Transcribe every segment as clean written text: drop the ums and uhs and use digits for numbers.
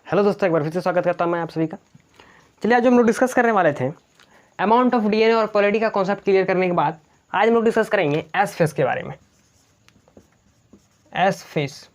Hello दोस्तों, एक बार फिर से स्वागत करता हूं मैं आप सभी का। चलिए, आज हम लोग डिस्कस करने वाले थे अमाउंट ऑफ डीएनए और पॉलिटी का कॉन्सेप्ट क्लियर करने के बाद आज हम लोग डिस्कस करेंगे एस फेस के बारे में। S phase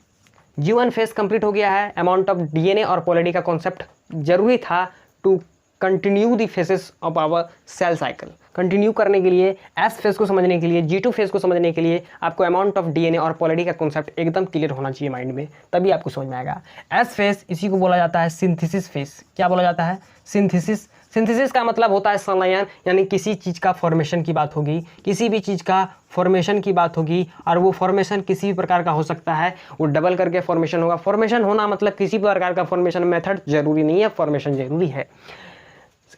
G1 face complete हो गया है। अमाउंट ऑफ डीएनए और पॉलिटी का कॉन्सेप्ट जरूरी था to continue the phases of our cell cycle. Continue करने के लिए एस फेस को समझने के लिए, G2 फेस को समझने के लिए आपको अमाउंट ऑफ डीएनए और पॉलिटी का कॉन्सेप्ट एकदम क्लियर होना चाहिए माइंड में, तभी आपको समझ में आएगा। एस फेस इसी को बोला जाता है सिंथेसिस फेस। क्या बोला जाता है? सिंथेसिस। सिंथेसिस का मतलब होता है संलयन, यानी किसी चीज़ का फॉर्मेशन की बात होगी, किसी भी चीज़ का फॉर्मेशन की बात होगी, और वो फॉर्मेशन किसी भी प्रकार का हो सकता है। वो डबल करके फॉर्मेशन होगा। फॉर्मेशन होना मतलब किसी प्रकार का फॉर्मेशन मेथड जरूरी नहीं है, फॉर्मेशन जरूरी है।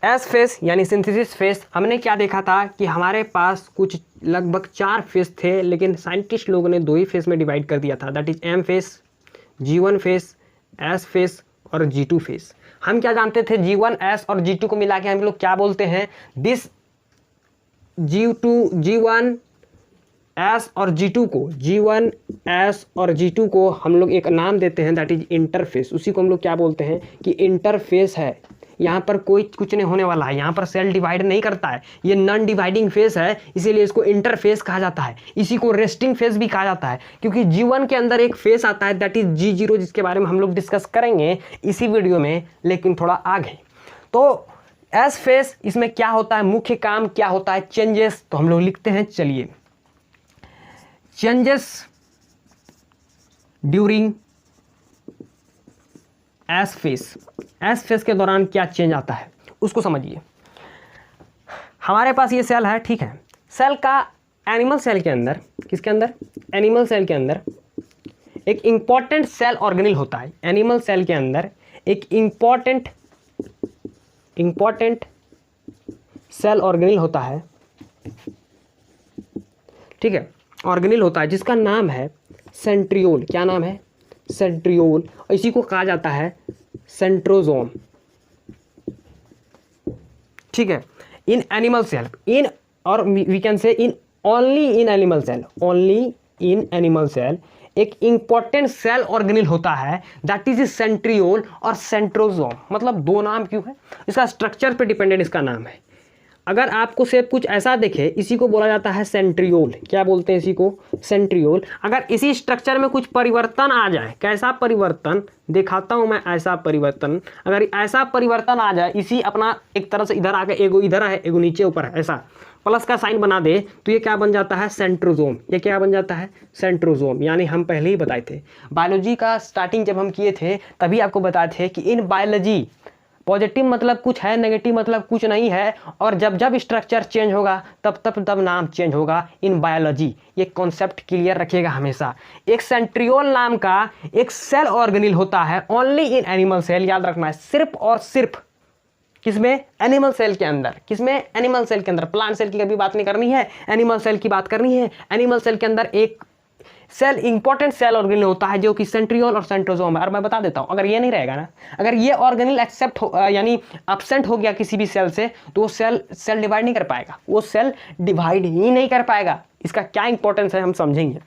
एस फेस यानी सिंथेसिस फेस, हमने क्या देखा था कि हमारे पास कुछ लगभग 4 फेस थे, लेकिन साइंटिस्ट लोगों ने 2 ही फेस में डिवाइड कर दिया था। That is M phase, G1 phase, S phase और G2 फेस। हम क्या जानते थे? G1, S और G2 को मिला के हम लोग क्या बोलते हैं? दिस G1, S और G2 को, G1, S और G2 को हम लोग एक नाम देते हैं, दैट इज इंटरफेस। उसी को हम लोग क्या बोलते हैं कि इंटरफेस है। यहाँ पर कोई कुछ नहीं होने वाला है, यहाँ पर सेल डिवाइड नहीं करता है, ये नॉन डिवाइडिंग फेस है, इसीलिए इसको इंटरफेस कहा जाता है। इसी को रेस्टिंग फेस भी कहा जाता है, क्योंकि G1 के अंदर एक फेस आता है दैट इज G0, जिसके बारे में हम लोग डिस्कस करेंगे इसी वीडियो में, लेकिन थोड़ा आगे। तो एस फेस, इसमें क्या होता है, मुख्य काम क्या होता है? चेंजेस। तो हम लोग लिखते हैं, चलिए, changes during S phase. S face के दौरान क्या चेंज आता है उसको समझिए। हमारे पास ये सेल है, ठीक है। सेल का एनिमल सेल के अंदर, किसके अंदर? एनिमल सेल के अंदर एक इंपॉर्टेंट सेल ऑर्गेनेल होता है। एनिमल सेल के अंदर एक इंपॉर्टेंट सेल ऑर्गेनेल होता है, ठीक है। ऑर्गेनेल होता है जिसका नाम है सेंट्रियोल। क्या नाम है? सेंट्रियोल। इसी को कहा जाता है सेंट्रोजोम, ठीक है। इन एनिमल सेल, इन, और we can say in only in animal cell, only in animal cell एक इंपॉर्टेंट सेल ऑर्गेनेल होता है दैट इज सेंट्रियोल और सेंट्रोजोम। मतलब 2 नाम क्यों है? इसका स्ट्रक्चर पे डिपेंडेंट इसका नाम है। अगर आपको शेप कुछ ऐसा दिखे, इसी को बोला जाता है सेंट्रियोल। क्या बोलते हैं इसी को? सेंट्रियोल। अगर इसी स्ट्रक्चर में कुछ परिवर्तन आ जाए, कैसा परिवर्तन दिखाता हूं मैं, ऐसा परिवर्तन, अगर ऐसा परिवर्तन आ जाए, इसी अपना एक तरह से इधर आके, एगो इधर है एगो नीचे ऊपर है, ऐसा प्लस का साइन बना दे, तो ये क्या बन जाता है? सेंट्रोजोम। ये क्या बन जाता है? सेंट्रोजोम। यानी हम पहले ही बताए थे, बायोलॉजी का स्टार्टिंग जब हम किए थे तभी आपको बताए थे कि इन बायोलॉजी पॉजिटिव मतलब कुछ है, नेगेटिव मतलब कुछ नहीं है, और जब जब स्ट्रक्चर चेंज होगा तब नाम चेंज होगा इन बायोलॉजी। ये कॉन्सेप्ट क्लियर रखिएगा हमेशा। एक सेंट्रियोल नाम का एक सेल ऑर्गेनेल होता है ओनली इन एनिमल सेल। याद रखना है, सिर्फ और सिर्फ किसमें? एनिमल सेल के अंदर। किसमें? एनिमल सेल के अंदर। प्लांट सेल की कभी बात नहीं करनी है, एनिमल सेल की बात करनी है। एनिमल सेल के अंदर एक सेल, इंपॉर्टेंट सेल ऑर्गेनेल होता है जो कि सेंट्रियोल और सेंट्रोजोम है। और मैं बता देता हूं, अगर ये नहीं रहेगा ना, अगर ये ऑर्गेनेल एक्सेप्ट हो, यानी एब्सेंट हो गया किसी भी सेल से, तो वो सेल डिवाइड नहीं कर पाएगा, वो सेल डिवाइड ही नहीं कर पाएगा। इसका क्या इंपॉर्टेंस है हम समझेंगे।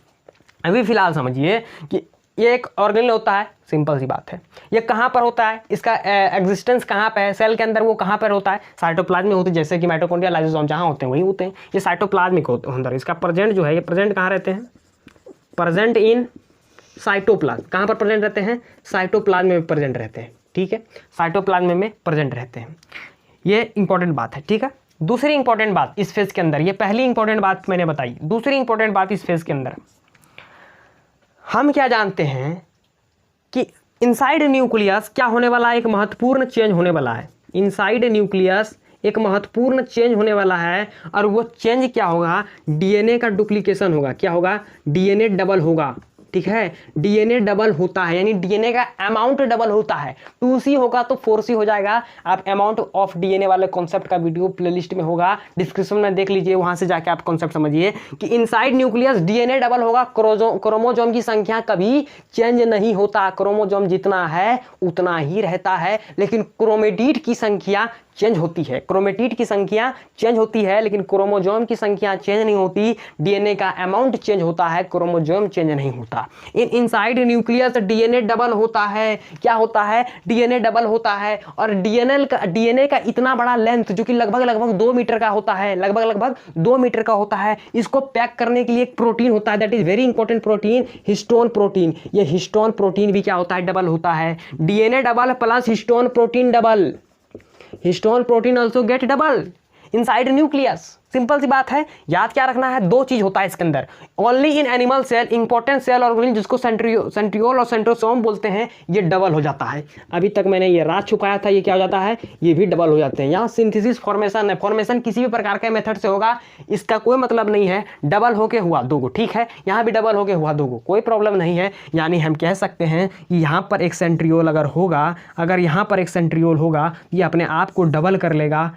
अभी फिलहाल समझिए कि ये एक ऑर्गेनेल होता है, सिंपल सी बात है। ये कहाँ पर होता है? इसका एग्जिस्टेंस कहाँ पे है सेल के अंदर? वो कहाँ पर होता है? साइटोप्लाज्म में होती है, जैसे कि माइटोकॉन्ड्रिया, लाइसोसोम जहाँ होते हैं वहीं होते हैं। ये साइटोप्लाज्मिक होते हैं अंदर। इसका प्रेजेंट जो है, ये प्रेजेंट कहाँ रहते हैं? Present in cytoplasm. कहाँ पर प्रेजेंट रहते हैं? साइटोप्लाज्म में प्रेजेंट रहते हैं, ठीक है। साइटोप्लाज्म में प्रेजेंट रहते हैं। ये इंपॉर्टेंट बात है, ठीक है। दूसरी इंपॉर्टेंट बात इस फेज के अंदर, ये पहली इंपॉर्टेंट बात मैंने बताई। दूसरी इंपॉर्टेंट बात इस फेज के अंदर, हम क्या जानते हैं कि इनसाइड न्यूक्लियस क्या होने वाला है? एक महत्वपूर्ण चेंज होने वाला है। इनसाइड न्यूक्लियस एक महत्वपूर्ण चेंज होने वाला है, और वो चेंज क्या होगा? डीएनए का डुप्लीकेशन होगा। क्या होगा? डीएनए डबल होगा, ठीक है। डीएनए डबल होता है, यानी डीएनए का अमाउंट डबल होता है। 2C होगा तो 4C हो जाएगा। आप अमाउंट ऑफ डीएनए वाले कॉन्सेप्ट का वीडियो प्लेलिस्ट में होगा, डिस्क्रिप्शन में देख लीजिए, वहां से जाके आप कॉन्सेप्ट समझिए कि इनसाइड न्यूक्लियस डीएनए डबल होगा। क्रोमोजोम की संख्या कभी चेंज नहीं होता, क्रोमोजोम जितना है उतना ही रहता है, लेकिन क्रोमेटिड की संख्या चेंज होती है, क्रोमेटिड की संख्या चेंज होती है, लेकिन क्रोमोजोम की संख्या चेंज नहीं होती। डीएनए का अमाउंट चेंज होता है, क्रोमोजोम चेंज नहीं होता। इनसाइड न्यूक्लियस डीएनए डबल होता है। क्या होता है? डीएनए डबल होता है। और डीएनए का इतना बड़ा लेंथ जो कि लगभग 2 मीटर का होता है, लगभग 2 मीटर का होता है, इसको पैक करने के लिए एक प्रोटीन होता है, that is very important protein, histone protein. ये हिस्टोन प्रोटीन भी क्या होता है? डबल होता है। DNA double plus histone protein double, histone protein also get double inside nucleus. Simple सी बात है, याद क्या रखना है? 2 चीज होता है इसके अंदर। Only in animal cell important cell organelle जिसको सेंट्रियोल और सेंट्रोसोम बोलते हैं, ये डबल हो जाता है। अभी तक मैंने ये राज छुपाया था, ये क्या हो जाता है? ये भी डबल हो जाते हैं। यहाँ सिंथेसिस फॉर्मेशन है, फॉर्मेशन किसी भी प्रकार के मेथड से होगा, इसका कोई मतलब नहीं है। डबल होके हुआ 2 को, ठीक है, यहाँ भी डबल होके हुआ 2 को, कोई प्रॉब्लम नहीं है। यानी हम कह सकते हैं कि यहाँ पर एक सेंट्रियोल अगर होगा, अगर यहाँ पर एक सेंट्रियोल होगा, ये अपने आप को डबल कर लेगा।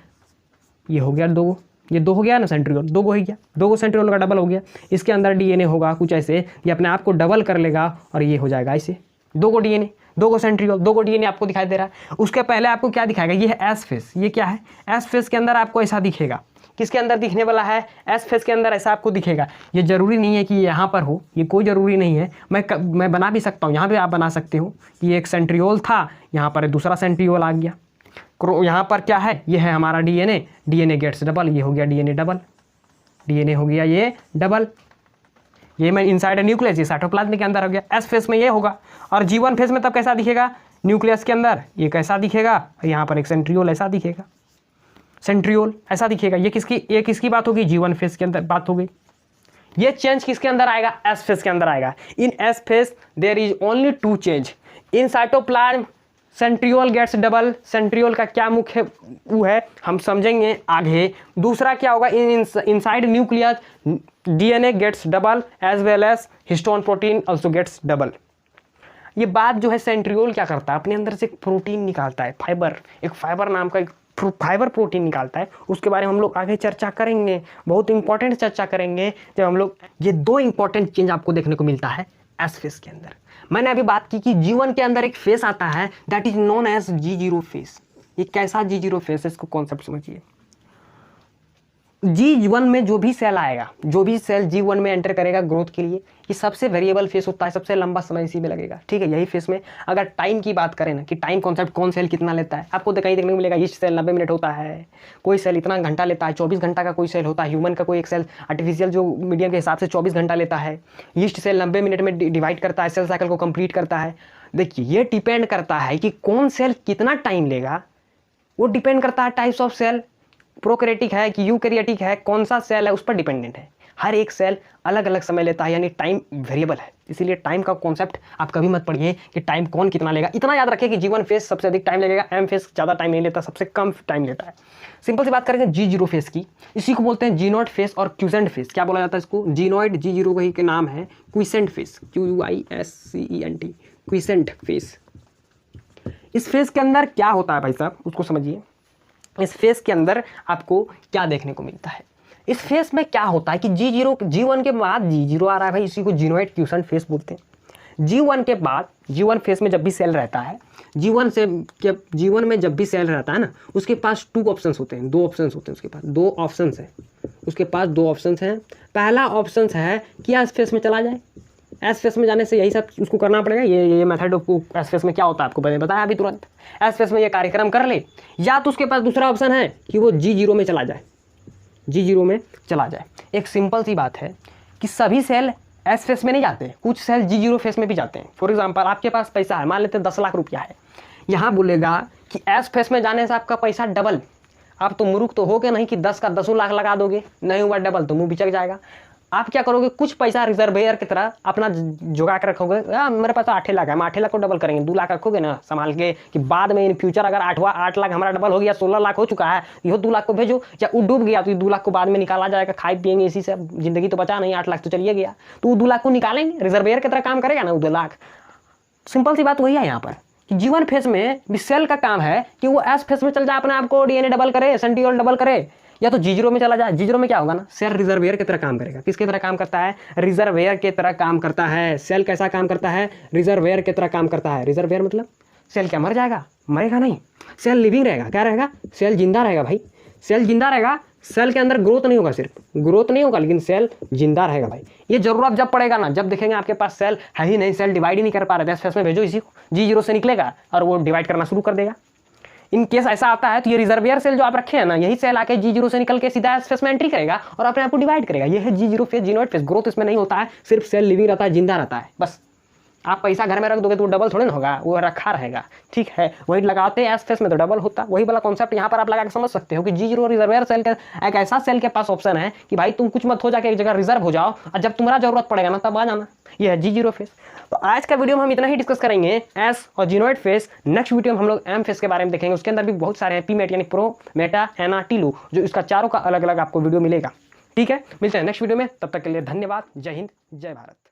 ये हो गया 2, ये 2 हो गया ना सेंट्रियोल, 2 हो गया, 2 सेंट्रियोल का डबल हो गया। इसके अंदर डीएनए होगा कुछ ऐसे, ये अपने आप को डबल कर लेगा और ये हो जाएगा ऐसे 2 डीएनए, 2 सेंट्रियोल, 2 डीएनए आपको दिखाई दे रहा है। उसके पहले आपको क्या दिखाएगा? ये है एस फेस। ये क्या है? एस फेस के अंदर आपको ऐसा दिखेगा। किसके अंदर दिखने वाला है? एस फेस के अंदर ऐसा आपको दिखेगा। ये जरूरी नहीं है कि यहाँ पर हो, ये कोई ज़रूरी नहीं है। मैं बना भी सकता हूँ, यहाँ पर आप बना सकते हो कि ये एक सेंट्रियोल था, यहाँ पर दूसरा सेंट्रियोल आ गया। यहाँ पर क्या है? ये है हमारा डीएनए, डीएनए गेट्स डबल, ये हो गया डीएनए डबल, डीएनए हो गया ये डबल। ये मैं इनसाइड न्यूक्लियस, ये साइटोप्लाज्म के अंदर हो गया। एस फेस में ये होगा। और G1 फेस में तब कैसा दिखेगा? न्यूक्लियस के अंदर ये कैसा दिखेगा? यहाँ पर एक सेंट्रियोल ऐसा दिखेगा, सेंट्रियोल ऐसा दिखेगा। ये किसकी बात होगी? G1 फेस के अंदर बात हो गई। ये चेंज किसके अंदर आएगा? एस फेस के अंदर आएगा। In S phase there is only 2 change. In cytoplasm centriole gets double. Centriole का क्या मुख्य वो है हम समझेंगे आगे। दूसरा क्या होगा? Inside nucleus DNA gets double as well as histone protein also gets double. ये बात जो है, सेंट्रियोल क्या करता है? अपने अंदर से एक प्रोटीन निकालता है, फाइबर, एक फाइबर नाम का एक फाइबर प्रोटीन निकालता है। उसके बारे में हम लोग आगे चर्चा करेंगे, बहुत इंपॉर्टेंट चर्चा करेंगे जब हम लोग। ये 2 इंपॉर्टेंट चेंज आपको देखने को मिलता है एस फेस के अंदर। मैंने अभी बात की कि G1 के अंदर एक फेस आता है, that is known as G0 phase. ये कैसा G0 फेस है, इसको कॉन्सेप्ट समझिए। G1 में जो भी सेल आएगा, जो भी सेल G1 में एंटर करेगा ग्रोथ के लिए, ये सबसे वेरिएबल फेस होता है, सबसे लंबा समय इसी में लगेगा, ठीक है। यही फेस में अगर टाइम की बात करें ना, कि टाइम कॉन्सेप्ट कौन सेल कितना लेता है, आपको कहीं देखने को मिलेगा ईस्ट सेल 90 मिनट होता है, कोई सेल इतना घंटा लेता है, 24 घंटा का कोई सेल होता है। ह्यूमन का कोई एक सेल आर्टिफिशियल जो मीडियम के हिसाब से 24 घंटा लेता है। ईस्ट सेल 90 मिनट में डिवाइड करता है, सेल साइकिल को कंप्लीट करता है। देखिए, ये डिपेंड करता है कि कौन सेल कितना टाइम लेगा, वो डिपेंड करता है टाइप्स ऑफ सेल, प्रोकैरियोटिक है कि यूकैरियोटिक है, कौन सा सेल है उस पर डिपेंडेंट है। हर एक सेल अलग अलग समय लेता है, यानी टाइम वेरिएबल है। इसीलिए टाइम का कॉन्सेप्ट आप कभी मत पढ़िए कि टाइम कौन कितना लेगा। इतना याद रखिए कि G1 फेस सबसे अधिक टाइम लगेगा, M फेस ज़्यादा टाइम नहीं लेता, सबसे कम टाइम लेता है। सिंपल सी बात करेंगे G0 फेस की, इसी को बोलते हैं जीनोइड फेस और क्यूसेंट फेस। क्या बोला जाता है इसको? जीनोइड, G0 वही के नाम है, quiescent face, QUISCENT, quiescent face. इस फेस के अंदर क्या होता है भाई साहब, उसको समझिए। इस फेस के अंदर आपको क्या देखने को मिलता है? इस फेस में क्या होता है कि G1 के बाद G0 आ रहा है भाई, इसी को जीनोइड क्यूसेंट फेस बोलते हैं। G1 के बाद, G1 फेस में जब भी सेल रहता है, G1 में जब भी सेल रहता है ना, उसके पास 2 ऑप्शंस होते हैं, 2 ऑप्शंस होते हैं उसके पास, 2 ऑप्शंस हैं उसके पास, 2 ऑप्शंस हैं। पहला ऑप्शन है कि एस फेस में चला जाए। एस फेस में जाने से यही सब उसको करना पड़ेगा। ये मेथड एस फेस में क्या होता है आपको बताया अभी तुरंत। एस फेस में ये कार्यक्रम कर ले, या तो उसके पास दूसरा ऑप्शन है कि वो G0 में चला जाए, G0 में चला जाए। एक सिंपल सी बात है कि सभी सेल एस फेस में नहीं जाते, कुछ सेल G0 फेस में भी जाते हैं। फॉर एग्जांपल, आपके पास पैसा है, मान लेते हैं 10 लाख रुपया है, यहाँ बोलेगा कि एस फेस में जाने से आपका पैसा डबल। आप तो मूर्ख तो हो गए नहीं कि 10 का 10 लाख लगा दोगे, नहीं हुआ डबल तो मुंह बिचक जाएगा। आप क्या करोगे? कुछ पैसा रिजर्वेयर की तरह अपना जुगा के रखोगे। मेरे पास तो 8 लाख है, हम 8 लाख को डबल करेंगे, 2 लाख रखोगे ना संभाल के, कि बाद में इन फ्यूचर अगर 8 लाख हमारा डबल हो गया, 16 लाख हो चुका है, ये 2 लाख को भेजो, या वो डूब गया तो ये 2 लाख को बाद में निकाला जाएगा, खाए पिएंगे इसी से, जिंदगी तो बचा नहीं, 8 लाख तो चलिए गया, तो वो 2 लाख को निकालेंगे, रिजर्वेयर की तरह काम करेगा ना वो 2 लाख। सिंपल सी बात वही है यहाँ पर कि G1 फेस में भी सेल का काम है कि वो एस फेस में चल जाए, अपने आप को डीएनए डबल करे, सेंट्रियोल डबल करे, या तो G0 में चला जाए। G0 में क्या होगा ना, सेल रिजर्वेयर की तरह काम करेगा। किसकी तरह काम करता है? रिजर्वेयर की तरह काम करता है। सेल कैसा काम करता है? रिजर्वेयर की तरह काम करता है। रिजर्वेयर मतलब सेल क्या मर जाएगा? मरेगा नहीं, सेल लिविंग रहेगा। क्या रहेगा? सेल जिंदा रहेगा भाई, सेल जिंदा रहेगा। सेल के अंदर ग्रोथ नहीं होगा, सिर्फ ग्रोथ नहीं होगा लेकिन सेल जिंदा रहेगा भाई। ये जरूरत जब पड़ेगा ना, जब देखेंगे आपके पास सेल है ही नहीं, सेल डिवाइड ही नहीं कर पा रहे, फेस में भेजो इसी को, G0 से निकलेगा और वो डिवाइड करना शुरू कर देगा। इन केस ऐसा आता है तो ये रिजर्वियर सेल जो आप रखे हैं ना, यही सेल आके G0 से निकल के सीधा एस फेस में एंट्री करेगा और अपने आप को डिवाइड करेगा। ये है G0 फेस, जिनोइड फेस। ग्रोथ इसमें नहीं होता है, सिर्फ सेल लिविंग रहता है, जिंदा रहता है बस। आप पैसा घर में रख दोगे तो डबल थोड़े ना होगा, वो रखा रहेगा, ठीक है। वही लगाते हैं एस फेस में तो डबल होता। वही वाला कॉन्सेप्ट यहाँ पर आप लगा के समझ सकते हो कि G0 रिजर्वियर सेल का एक ऐसा सेल के पास ऑप्शन है कि भाई तुम कुछ मत हो जाके एक जगह रिजर्व हो जाओ, और जब तुम्हारा जरूरत पड़ेगा ना तब आ जाना। ये है G0 फेस। तो आज का वीडियो में हम इतना ही डिस्कस करेंगे, एस और जिनोइड फेस। नेक्स्ट वीडियो में हम लोग एम फेस के बारे में देखेंगे। उसके अंदर भी बहुत सारे हैं, पीमेट यानी प्रो, मेटा, एना, टीलू, जो इसका चारों का अलग अलग आपको वीडियो मिलेगा। ठीक है, मिलते हैं नेक्स्ट वीडियो में, तब तक के लिए धन्यवाद। जय हिंद, जय भारत।